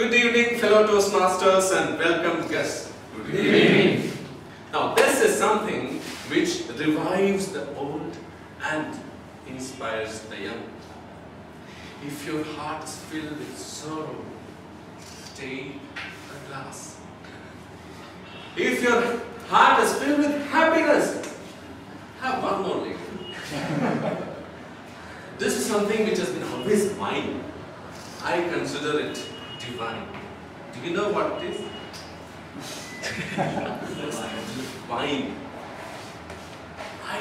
Good evening, fellow Toastmasters, and welcome guests. Good evening. Now, this is something which revives the old and inspires the young. If your heart is filled with sorrow, take a glass. If your heart is filled with happiness, have one more lick. This is something which has been always mine. I consider it divine. Do you know what it is? Wine. I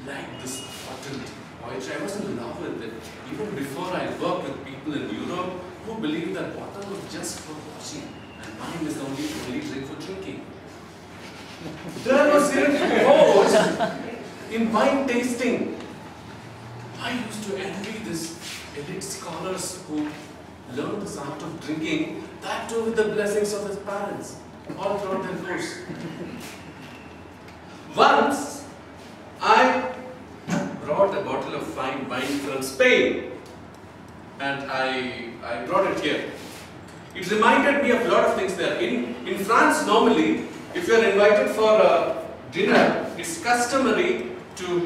like this bottled poetry. I was in love with it. Even before I worked with people in Europe who believed that water was just for washing and wine is the only drink for drinking. There was a course in wine tasting. I used to envy these elite scholars who learned this art of drinking, that too with the blessings of his parents, all throughout their course. Once, I brought a bottle of fine wine from Spain, and I brought it here. It reminded me of a lot of things there. In France, normally, if you are invited for a dinner, it's customary to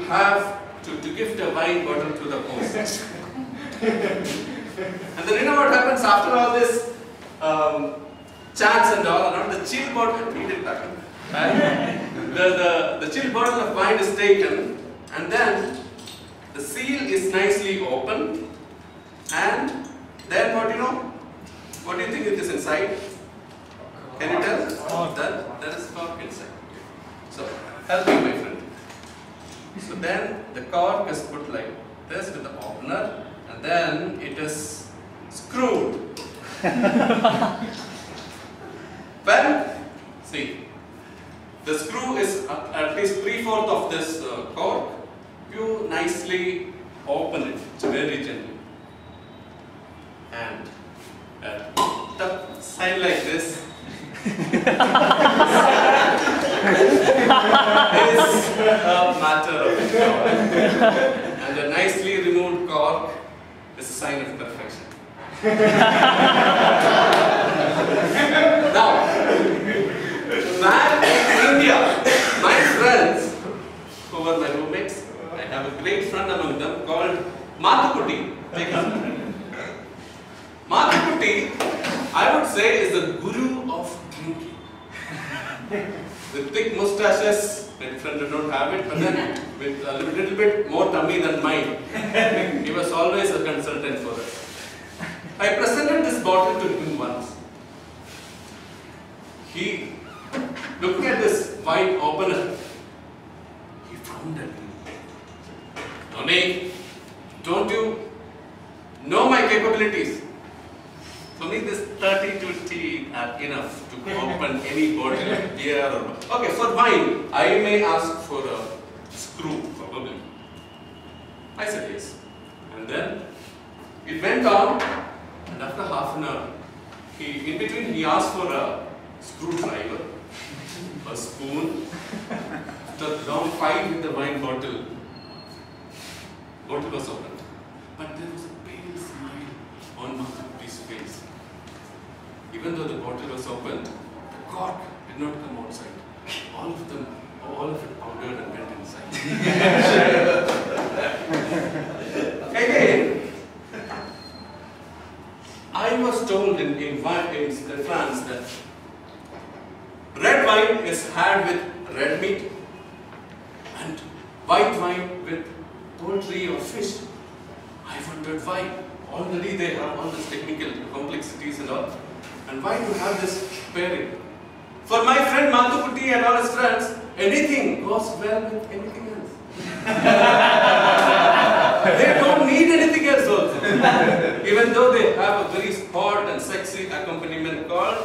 gift a wine bottle to the host. And then you know what happens after all this chats and all, the chill bottle, read it back. The chill bottle of wine is taken, and then the seal is nicely opened, and then what do you think it is inside? Can you tell? There is cork inside. So, help me, my friend. So then the cork is put like this with the opener, and then it is screwed. Well, see, the screw is at least 3/4 of this cork. You nicely open it, it's very gentle, and the sign like this is a matter of joy, and a nicely removed cork is a sign of perfection. Now, back in India, my friends who were my roommates, I have a great friend among them called Mathukutti. Take his name. Mathukutti, I would say, is the guru of drinking. With thick mustaches, my friend did not have it, but then with a little bit more tummy than mine. He was always a consultant for us. I presented this bottle to him once. He, looking at this wine opener, he frowned at me. Tony, don't you know my capabilities? For me, this 32 teeth are enough to open any bottle of beer or... Okay, for wine, I may ask for a screw, probably. I said yes. And then, it went on, and after half an hour, in between he asked for a screwdriver, a spoon, after a long fight with the wine bottle. Bottle was opened. But there was a pale smile on Mathukutti's face. Even though the bottle was opened, the cork did not come outside. All of it powdered and went inside. Again, I was told in France that red wine is had with red meat and white wine with poultry or fish. I wondered why. Already they have all these technical complexities and all. And why to have this pairing? For my friend Mathukutti and all his friends, anything goes well with anything else. They don't need anything else also. Even though they have a very sport and sexy accompaniment called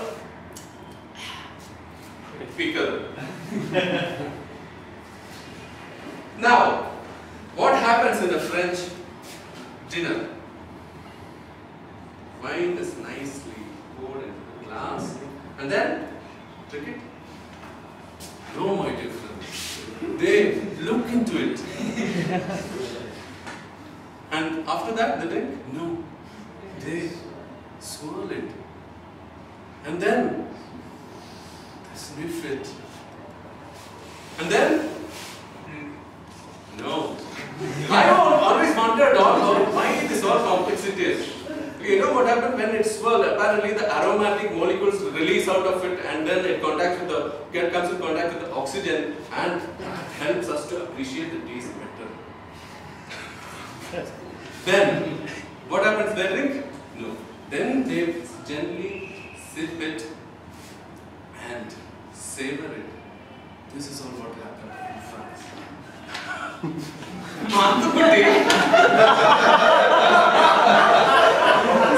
pickle. Now, what happens in a French dinner? Wine is nicely poured into a glass, and then drink it. No, my dear friends, they look into it. And after that, they drink? No, they swirl it. And then they sniff it. And then, no. I always wondered why this all complexity is. You know what happened when it swirled? Apparently the aromatic molecules release out of it and then it comes in contact with the oxygen and that helps us to appreciate the taste better. Then, what happens? They drink? No. Then they gently sip it and savor it. This is all what happened in France. Mathukutti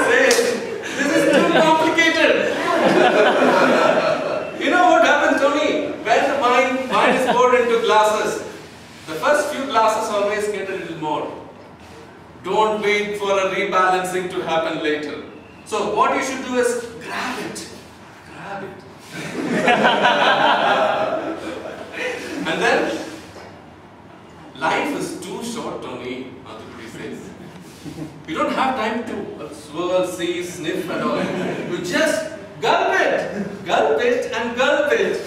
says, this is too complicated. You know what happens, Tony? When the wine is poured into glasses, the first few glasses always get a little more. Don't wait for a rebalancing to happen later. So what you should do is grab it. Grab it. And then, life is too short, Tony, Mathukutti says. You don't have time to swirl, see, sniff and all. You just gulp it and gulp it.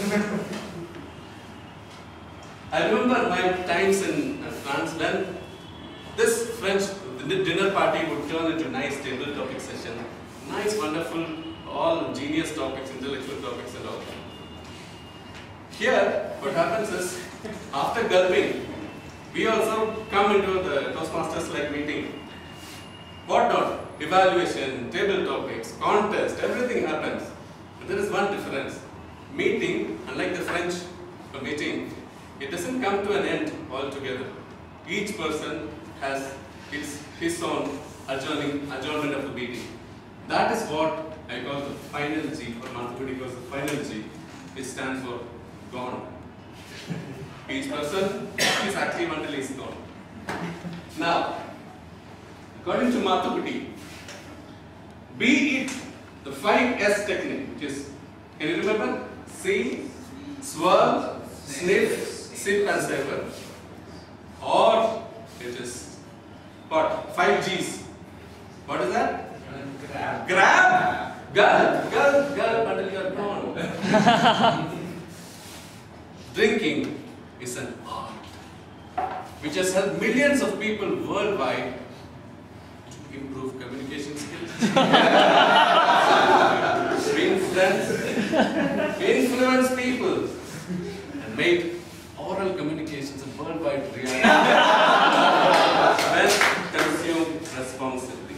I remember my times in France when this French dinner party would turn into nice table topic session. Nice, wonderful, all genius topics, intellectual topics and all. Here, what happens is, after gulping, we also come into the Toastmasters like meeting. What not? Evaluation, table topics, contest, everything happens. But there is one difference. Meeting, unlike the French meeting, it doesn't come to an end altogether. Each person has his own adjournment of the meeting. That is what I call the final G, or Mathukutti calls the final G. It stands for gone. Each person is active until he is gone. Now, according to Mathukutti, be it the 5S technique, which is, can you remember? See, swirl, sniff, sip and savor. Or it is what? 5 Gs. What is that? Grab, gulp until you are gone. Drinking is an art which has helped millions of people worldwide to improve communication skills, influence people, and make oral communications a worldwide reality when consumed responsibly.